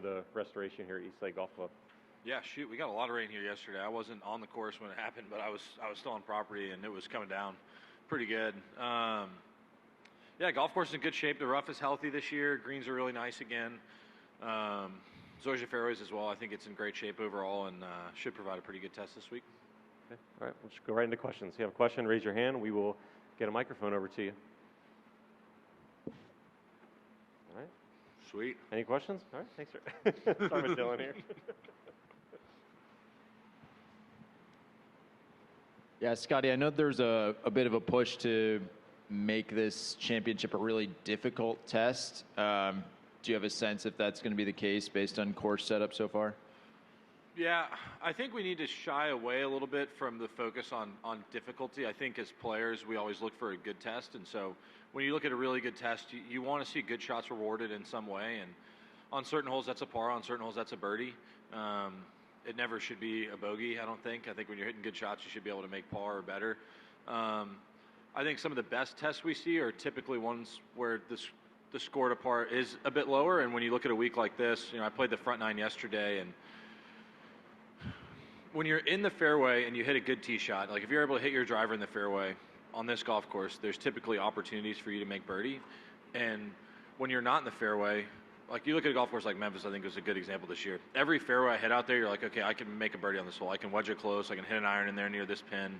the restoration here at Eastlake Golf Club? Yeah, shoot, we got a lot of rain here yesterday. I wasn't on the course when it happened, but I was still on property, and it was coming down pretty good. Yeah, golf course is in good shape. The rough is healthy this year. Greens are really nice again. Zoysia fairways as well. I think it's in great shape overall, and should provide a pretty good test this week. Okay. All right, we'll just go right into questions. If you have a question, raise your hand. We will get a microphone over to you. All right. Sweet. Any questions? All right, thanks, sir. Sorry, Miss Dylan here. Yeah, Scottie, I know there's a bit of a push to make this championship a really difficult test. Do you have a sense if that's going to be the case based on course setup so far? Yeah, I think we need to shy away a little bit from the focus on difficulty. I think as players, we always look for a good test. And so when you look at a really good test, you want to see good shots rewarded in some way. And on certain holes, that's a par. On certain holes, that's a birdie. It never should be a bogey, I don't think. I think when you're hitting good shots, you should be able to make par or better. I think some of the best tests we see are typically ones where the score to par is a bit lower. And when you look at a week like this, I played the front nine yesterday, and when you're in the fairway and you hit a good tee shot, like if you're able to hit your driver in the fairway on this golf course, there's typically opportunities for you to make birdie. And when you're not in the fairway, like you look at a golf course like Memphis, I think is a good example this year. Every fairway I hit out there, you're like, okay, I can make a birdie on this hole. I can wedge it close. I can hit an iron in there near this pin.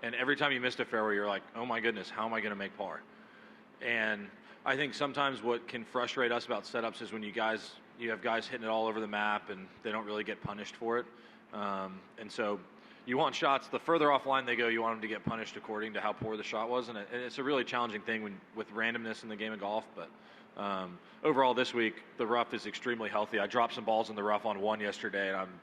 And every time you missed a fairway, you're like, oh my goodness, how am I going to make par? And I think sometimes what can frustrate us about setups is when you have guys hitting it all over the map and they don't really get punished for it. And so you want shots, the further offline they go, you want them to get punished according to how poor the shot was. And it's a really challenging thing with randomness in the game of golf. But overall this week, the rough is extremely healthy. I dropped some balls in the rough on one yesterday, and I'm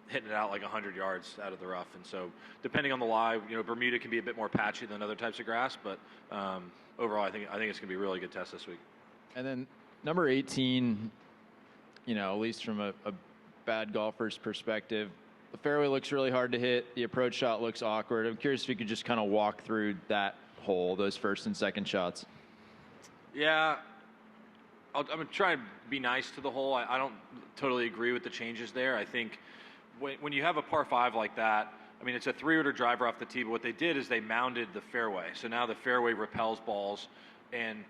hitting it out like 100 yards out of the rough. And so depending on the lie, Bermuda can be a bit more patchy than other types of grass. But overall, I think it's going to be a really good test this week. And then number 18, at least from a bad golfer's perspective, the fairway looks really hard to hit. The approach shot looks awkward. I'm curious if you could just kind of walk through that hole, those first and second shots. Yeah, I'm going to try and be nice to the hole. I don't totally agree with the changes there. I think when you have a par 5 like that, I mean, it's a 3-wood driver off the tee, but what they did is they mounded the fairway. So now the fairway repels balls. And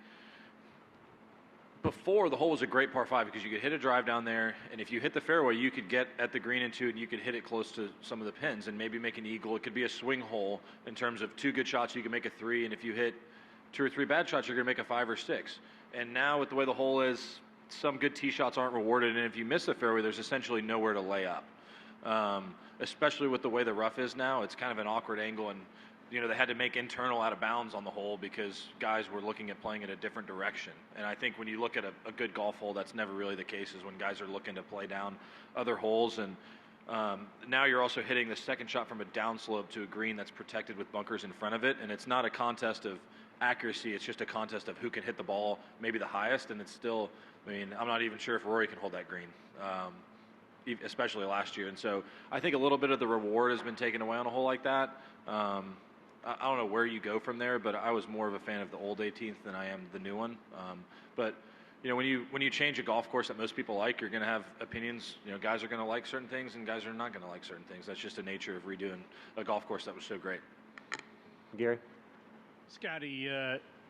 before, the hole was a great par 5 because you could hit a drive down there, and if you hit the fairway, you could get at the green into it, and you could hit it close to some of the pins and maybe make an eagle. It could be a swing hole in terms of 2 good shots, you can make a 3, and if you hit 2 or 3 bad shots, you're going to make a 5 or 6. And now with the way the hole is, some good tee shots aren't rewarded, and if you miss the fairway, there's essentially nowhere to lay up. Especially with the way the rough is now, it's kind of an awkward angle, and they had to make internal out of bounds on the hole because guys were looking at playing in a different direction. And I think when you look at a good golf hole, that's never really the case, is when guys are looking to play down other holes. And now you're also hitting the second shot from a downslope to a green that's protected with bunkers in front of it, and it's not a contest of accuracy, it's just a contest of who can hit the ball maybe the highest. And it's still, I'm not even sure if Rory can hold that green, especially last year. And so I think a little bit of the reward has been taken away on a hole like that. I don't know where you go from there, but I was more of a fan of the old 18th than I am the new one. But when you change a golf course that most people like, you're going to have opinions. Guys are going to like certain things, and guys are not going to like certain things. That's just the nature of redoing a golf course that was so great. Gary? Scottie,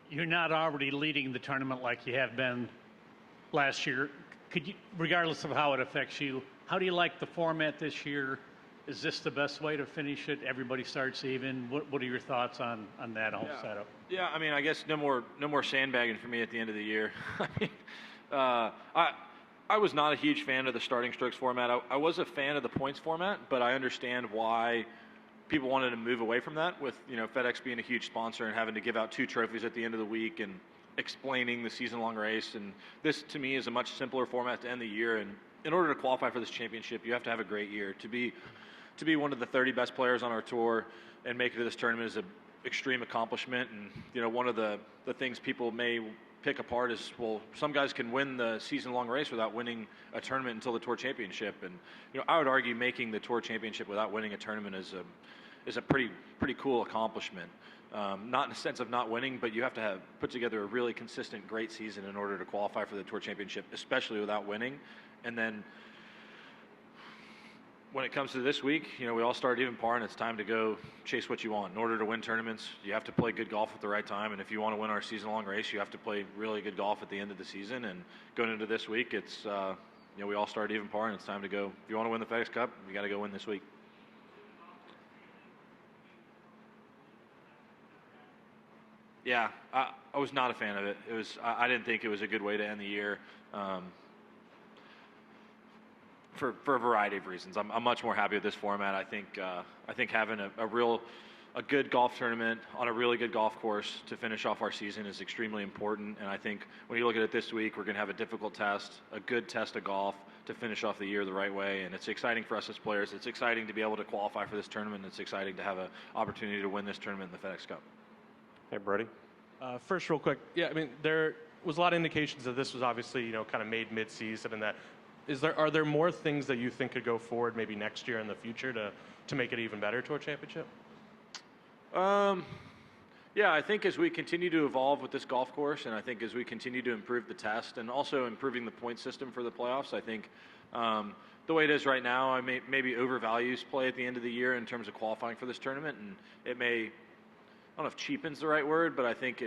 you're not already leading the tournament like you have been last year. Could you, regardless of how it affects you, how do you like the format this year? Is this the best way to finish it? Everybody starts even. What are your thoughts on that whole setup? Yeah, I guess no more sandbagging for me at the end of the year. I was not a huge fan of the starting strokes format. I was a fan of the points format, but I understand why people wanted to move away from that, with FedEx being a huge sponsor and having to give out 2 trophies at the end of the week and explaining the season-long race. And this, to me, is a much simpler format to end the year. And in order to qualify for this championship, you have to have a great year. To be one of the 30 best players on our tour and make it to this tournament is an extreme accomplishment. And one of the things people may pick apart is, well, some guys can win the season-long race without winning a tournament until the tour championship. And I would argue making the tour championship without winning a tournament is a pretty cool accomplishment. Not in the sense of not winning, but you have to put together a really consistent, great season in order to qualify for the tour championship, especially without winning. And then when it comes to this week, we all start even par, and it's time to go chase what you want. In order to win tournaments, you have to play good golf at the right time, and if you want to win our season-long race, you have to play really good golf at the end of the season. And going into this week, it's we all start even par, and it's time to go. If you want to win the FedEx Cup, you got to go win this week. Yeah, I was not a fan of it. I didn't think it was a good way to end the year. For a variety of reasons. I'm much more happy with this format. I think having a good golf tournament on a really good golf course to finish off our season is extremely important. And I think when you look at it this week, we're going to have a difficult test, a good test of golf to finish off the year the right way. And it's exciting for us as players. It's exciting to be able to qualify for this tournament. It's exciting to have an opportunity to win this tournament in the FedEx Cup. Hey, Brody. First, real quick, yeah, I mean, there was a lot of indications that this was obviously, kind of made mid-season, and that are there more things that you think could go forward maybe next year in the future to make it even better to a championship? Yeah, I think as we continue to evolve with this golf course, and I think as we continue to improve the test and also improving the point system for the playoffs, I think the way it is right now, I maybe overvalues play at the end of the year in terms of qualifying for this tournament, and it may, I don't know if cheapen's the right word, but I think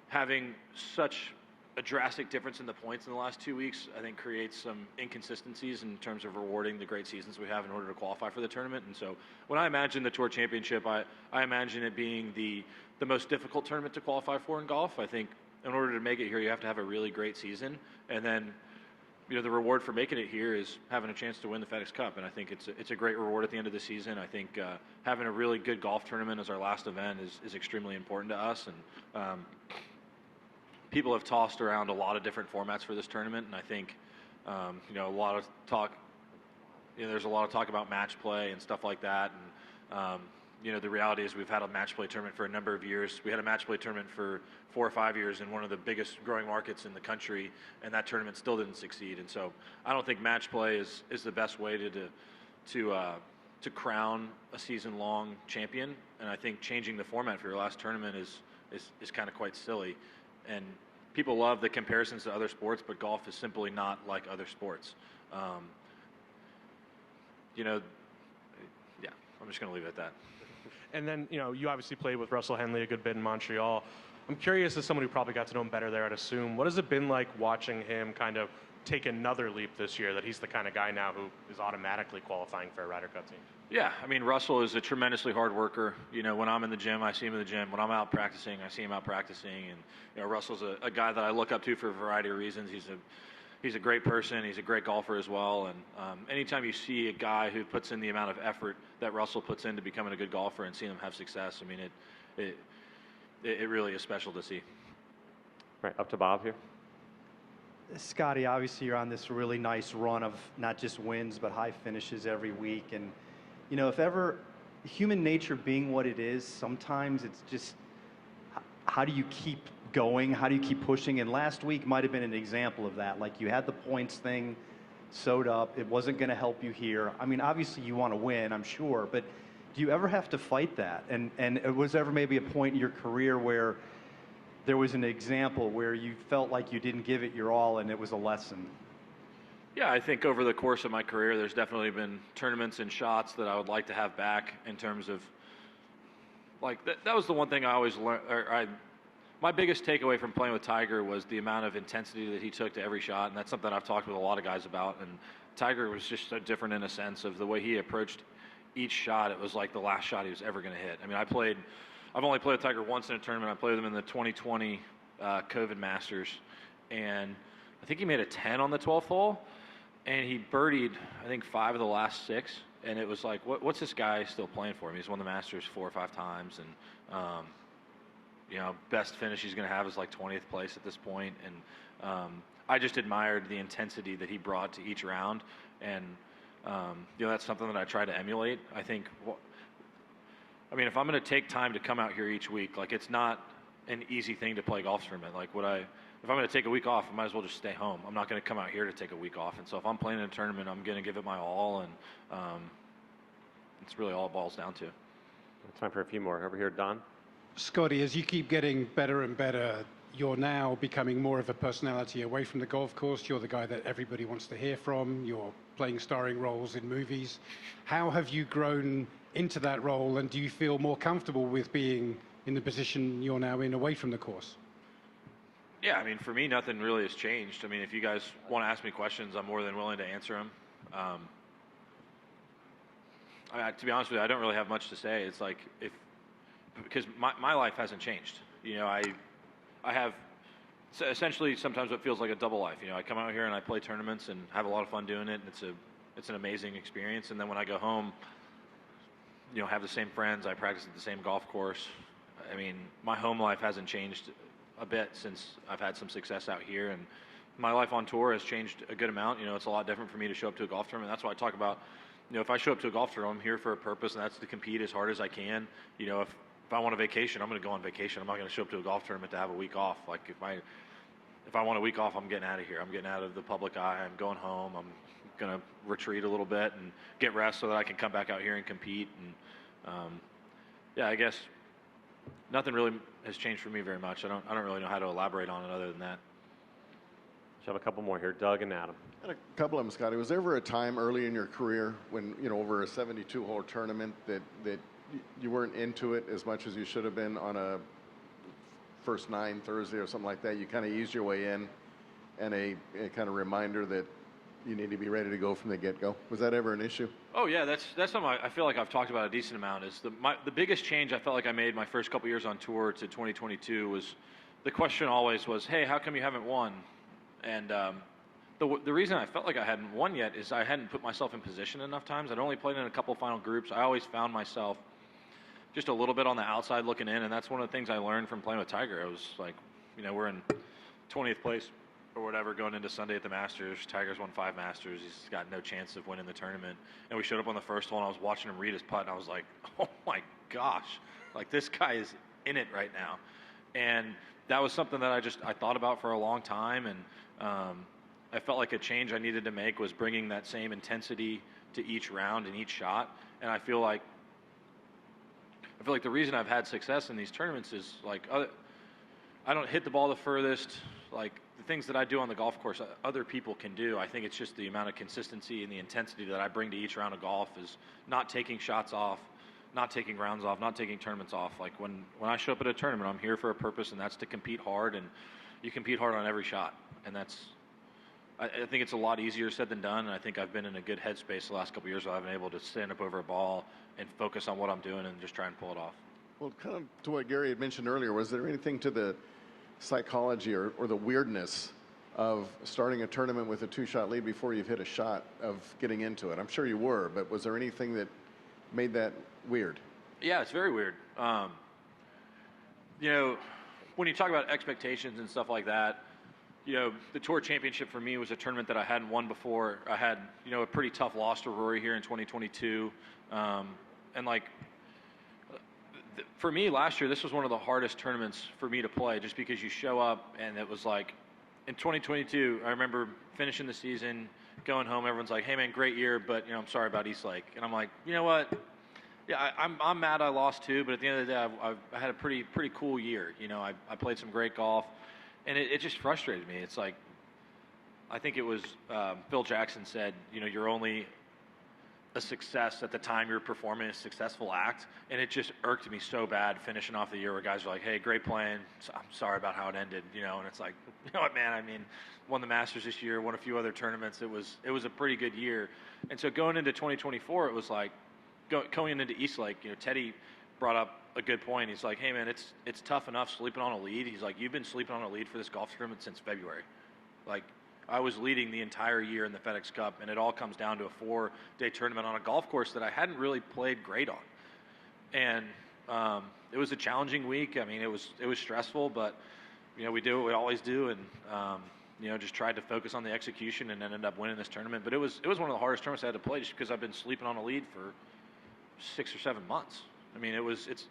having such a drastic difference in the points in the last 2 weeks, I think creates some inconsistencies in terms of rewarding the great seasons we have in order to qualify for the tournament. And so when I imagine the Tour Championship, I imagine it being the most difficult tournament to qualify for in golf. I think in order to make it here, you have to have a really great season. And then, the reward for making it here is having a chance to win the FedEx Cup. And I think it's a great reward at the end of the season. I think having a really good golf tournament as our last event is extremely important to us. And people have tossed around a lot of different formats for this tournament, and I think, a lot of talk. There's a lot of talk about match play and stuff like that. And the reality is we've had a match play tournament for a number of years. We had a match play tournament for 4 or 5 years in one of the biggest growing markets in the country, and that tournament still didn't succeed. And so I don't think match play is the best way to crown a season-long champion. And I think changing the format for your last tournament is kind of quite silly. And people love the comparisons to other sports, but golf is simply not like other sports. Yeah, I'm just going to leave it at that. And then, you obviously played with Russell Henley a good bit in Montreal. I'm curious, as someone who probably got to know him better there, I'd assume, what has it been like watching him kind of take another leap this year, that he's the kind of guy now who is automatically qualifying for a Ryder Cup team? Yeah, I mean, Russell is a tremendously hard worker. When I'm in the gym, I see him in the gym. When I'm out practicing, I see him out practicing. And, Russell's a guy that I look up to for a variety of reasons. He's a great person. He's a great golfer as well. And anytime you see a guy who puts in the amount of effort that Russell puts into becoming a good golfer and seeing him have success, I mean, it really is special to see. Right, up to Bob here. Scottie, obviously you're on this really nice run of not just wins, but high finishes every week. And, if ever human nature being what it is, sometimes it's just, how do you keep going? How do you keep pushing? And last week might have been an example of that. Like, you had the points thing sewed up. It wasn't going to help you here. I mean, obviously you want to win, I'm sure, but do you ever have to fight that? And was there ever maybe a point in your career where there was an example where you felt like you didn't give it your all and it was a lesson? Yeah, I think over the course of my career, there's definitely been tournaments and shots that I would like to have back in terms of, like, that was the one thing I always learned. My biggest takeaway from playing with Tiger was the amount of intensity that he took to every shot, and that's something I've talked with a lot of guys about. And Tiger was just so different in a sense of the way he approached each shot. It was like the last shot he was ever going to hit. I mean, I've only played with Tiger once in a tournament. I played with him in the 2020 COVID Masters, and I think he made a 10 on the 12th hole, and he birdied, I think, 5 of the last 6, and it was like, what's this guy still playing for him? He's won the Masters 4 or 5 times, and best finish he's going to have is like 20th place at this point, and I just admired the intensity that he brought to each round, and that's something that I try to emulate. I think, if I'm going to take time to come out here each week, like, it's not an easy thing to play a golf tournament. Like, if I'm going to take a week off, I might as well just stay home. I'm not going to come out here to take a week off. And so if I'm playing in a tournament, I'm going to give it my all, and it's really all it boils down to. Time for a few more. Over here, Don. Scottie, as you keep getting better and better, you're now becoming more of a personality away from the golf course. You're the guy that everybody wants to hear from. You're playing starring roles in movies. How have you grown into that role, and do you feel more comfortable with being in the position you're now in away from the course? Yeah, I mean, for me, nothing really has changed. I mean, if you guys want to ask me questions, I'm more than willing to answer them. To be honest with you, I don't really have much to say. It's like because my life hasn't changed. You know, I have essentially sometimes what feels like a double life. You know, I come out here and I play tournaments and have a lot of fun doing it, and it's an amazing experience. And then when I go home, you know, have the same friends, I practice at the same golf course. I mean, my home life hasn't changed a bit since I've had some success out here, and my life on tour has changed a good amount. You know, it's a lot different for me to show up to a golf tournament. That's why I talk about, you know, if I show up to a golf tournament, I'm here for a purpose, and that's to compete as hard as I can. You know, if I want a vacation, I'm going to go on vacation. I'm not going to show up to a golf tournament to have a week off. Like if I want a week off, I'm getting out of here. I'm getting out of the public eye. I'm going home. I'm going to retreat a little bit and get rest so that I can come back out here and compete. And yeah, I guess nothing really has changed for me very much. I don't really know how to elaborate on it other than that. Let's have a couple more here. Doug and Adam. And a couple of them, Scottie. Was there ever a time early in your career when, you know, over a 72-hole tournament that you weren't into it as much as you should have been on a first 9 Thursday or something like that? You kind of eased your way in, and a kind of reminder that you need to be ready to go from the get-go. Was that ever an issue? Oh yeah, that's something I feel like I've talked about a decent amount. Is the biggest change I felt like I made my first couple years on tour to 2022 was the question always was, hey, how come you haven't won? And the reason I felt like I hadn't won yet is I hadn't put myself in position enough times. I'd only played in a couple final groups. I always found myself just a little bit on the outside looking in, and that's one of the things I learned from playing with Tiger. I was like, you know, we're in 20th place or whatever going into Sunday at the Masters. Tiger's won 5 Masters. He's got no chance of winning the tournament. And we showed up on the first hole, and I was watching him read his putt, and I was like, oh my gosh, like this guy is in it right now. And that was something that I thought about for a long time, and I felt like a change I needed to make was bringing that same intensity to each round and each shot. And I feel like the reason I've had success in these tournaments is like I don't hit the ball the furthest. Like the things that I do on the golf course, other people can do. I think it's just the amount of consistency and the intensity that I bring to each round of golf is not taking shots off, not taking rounds off, not taking tournaments off. Like when I show up at a tournament, I'm here for a purpose, and that's to compete hard, and you compete hard on every shot. And I think it's a lot easier said than done, and I think I've been in a good headspace the last couple of years where I've been able to stand up over a ball and focus on what I'm doing and just try and pull it off. Well, kind of to what Gary had mentioned earlier, was there anything to the psychology or the weirdness of starting a tournament with a 2-shot lead before you've hit a shot, of getting into it? I'm sure you were, but was there anything that made that weird? Yeah, it's very weird. You know, when you talk about expectations and stuff like that, you know, the Tour Championship for me was a tournament that I hadn't won before. I had, you know, a pretty tough loss to Rory here in 2022. And like, for me last year, this was one of the hardest tournaments for me to play, just because you show up and it was like, in 2022, I remember finishing the season, going home, everyone's like, hey man, great year, but you know, I'm sorry about East Lake. And I'm like, you know what? Yeah, I'm mad I lost too, but at the end of the day, I had a pretty cool year. You know, I played some great golf, and it just frustrated me. It's like, I think it was Phil Jackson said, you know, you're only a success at the time you're performing a successful act, and it just irked me so bad finishing off the year where guys are like, hey, great playing, I'm sorry about how it ended, you know. And it's like, you know what, man, I mean, won the Masters this year, won a few other tournaments. It was a pretty good year. And so going into 2024, it was like, going into East Lake, you know, Teddy brought up a good point. He's like, hey man, it's tough enough sleeping on a lead. He's like, you've been sleeping on a lead for this golf tournament since February. Like, I was leading the entire year in the FedEx Cup, and it all comes down to a 4-day tournament on a golf course that I hadn't really played great on. And it was a challenging week. I mean, it was stressful, but you know, we do what we always do, and you know, just tried to focus on the execution and ended up winning this tournament. But it was one of the hardest tournaments I had to play, just because I've been sleeping on a lead for 6 or 7 months. I mean,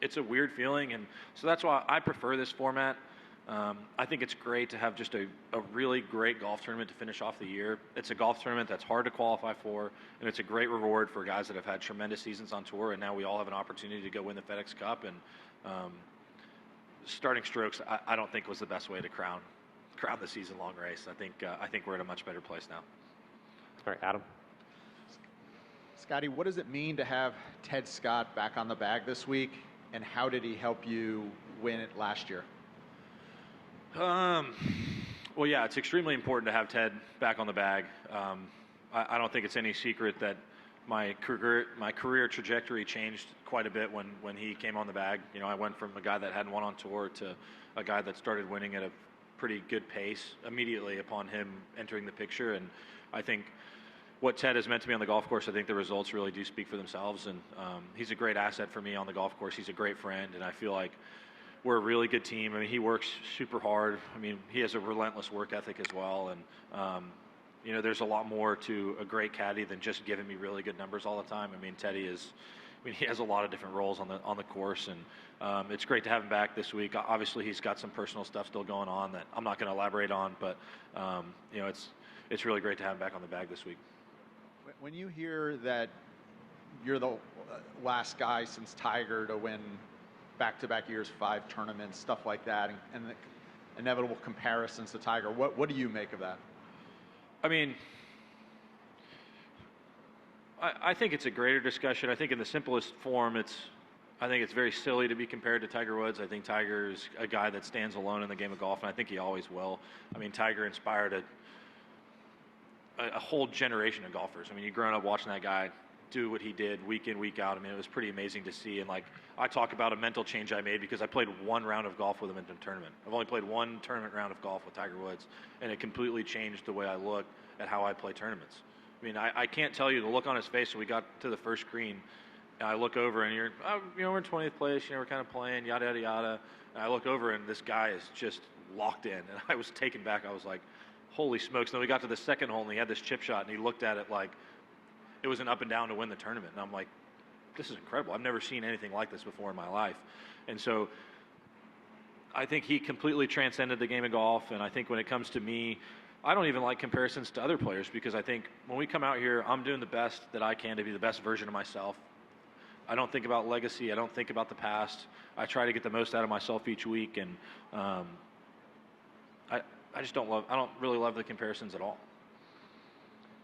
it's a weird feeling, and so that's why I prefer this format. I think it's great to have just a really great golf tournament to finish off the year. It's a golf tournament that's hard to qualify for, and it's a great reward for guys that have had tremendous seasons on tour, and now we all have an opportunity to go win the FedEx Cup. And starting strokes, I don't think was the best way to crown the season-long race. I think we're in a much better place now. All right, Adam. Scottie, what does it mean to have Ted Scott back on the bag this week, and how did he help you win it last year? Well, yeah, it's extremely important to have Ted back on the bag. I don't think it's any secret that my career trajectory changed quite a bit when he came on the bag. You know, I went from a guy that hadn't won on tour to a guy that started winning at a pretty good pace immediately upon him entering the picture. And I think what Ted has meant to me on the golf course, I think the results really do speak for themselves. And he's a great asset for me on the golf course. He's a great friend, and I feel like we're a really good team. I mean, he works super hard. I mean, he has a relentless work ethic as well. And, you know, there's a lot more to a great caddy than just giving me really good numbers all the time. I mean, Teddy he has a lot of different roles on the course, and it's great to have him back this week. Obviously, he's got some personal stuff still going on that I'm not going to elaborate on, but, you know, it's really great to have him back on the bag this week. When you hear that you're the last guy since Tiger to win back-to-back years, 5 tournaments, stuff like that, and the inevitable comparisons to Tiger, what do you make of that? I mean, I think it's a greater discussion. I think in the simplest form, I think it's very silly to be compared to Tiger Woods. I think Tiger is a guy that stands alone in the game of golf, and I think he always will. I mean, Tiger inspired a whole generation of golfers. I mean, you've grown up watching that guy do what he did week in, week out. I mean, it was pretty amazing to see. And like, I talk about a mental change I made because I played one round of golf with him in the tournament. I've only played one tournament round of golf with Tiger Woods, and it completely changed the way I look at how I play tournaments. I mean, I can't tell you the look on his face when we got to the first green. And I look over and we're in 20th place, we're kind of playing, yada, yada, yada. And I look over and this guy is just locked in. And I was taken back. I was like, holy smokes. And then we got to the second hole and he had this chip shot and he looked at it like it was an up and down to win the tournament. And I'm like, this is incredible. I've never seen anything like this before in my life. And so I think he completely transcended the game of golf. And I think when it comes to me, I don't even like comparisons to other players because I think when we come out here, I'm doing the best that I can to be the best version of myself. I don't think about legacy. I don't think about the past. I try to get the most out of myself each week. And I don't really love the comparisons at all. All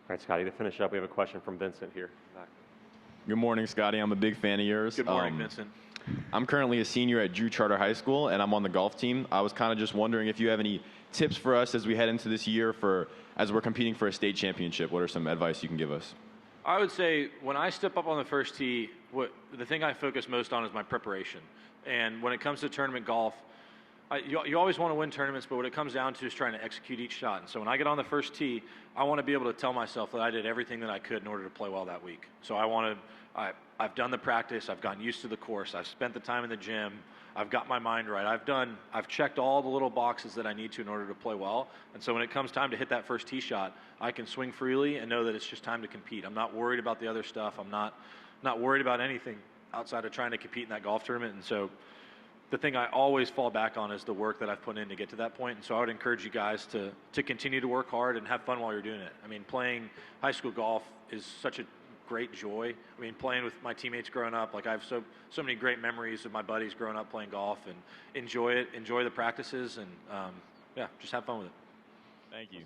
right, Scottie, to finish up, we have a question from Vincent here. Good morning, Scottie. I'm a big fan of yours. Good morning, Vincent. I'm currently a senior at Drew Charter High School, and I'm on the golf team. I was kind of just wondering if you have any tips for us as we head into this year as we're competing for a state championship. What are some advice you can give us? I would say when I step up on the first tee, the thing I focus most on is my preparation. And when it comes to tournament golf, you always want to win tournaments, but what it comes down to is trying to execute each shot. And so when I get on the first tee, I want to be able to tell myself that I did everything that I could in order to play well that week. So I've done the practice, I've gotten used to the course, I've spent the time in the gym, I've got my mind right, I've checked all the little boxes that I need to in order to play well. And so when it comes time to hit that first tee shot, I can swing freely and know that it's just time to compete. I'm not worried about the other stuff. I'm not worried about anything outside of trying to compete in that golf tournament. And so the thing I always fall back on is the work that I've put in to get to that point. And so I would encourage you guys to continue to work hard and have fun while you're doing it. I mean, playing high school golf is such a great joy. I mean, playing with my teammates growing up, like I have so many great memories of my buddies growing up playing golf, and enjoy it, enjoy the practices, and just have fun with it. Thank you.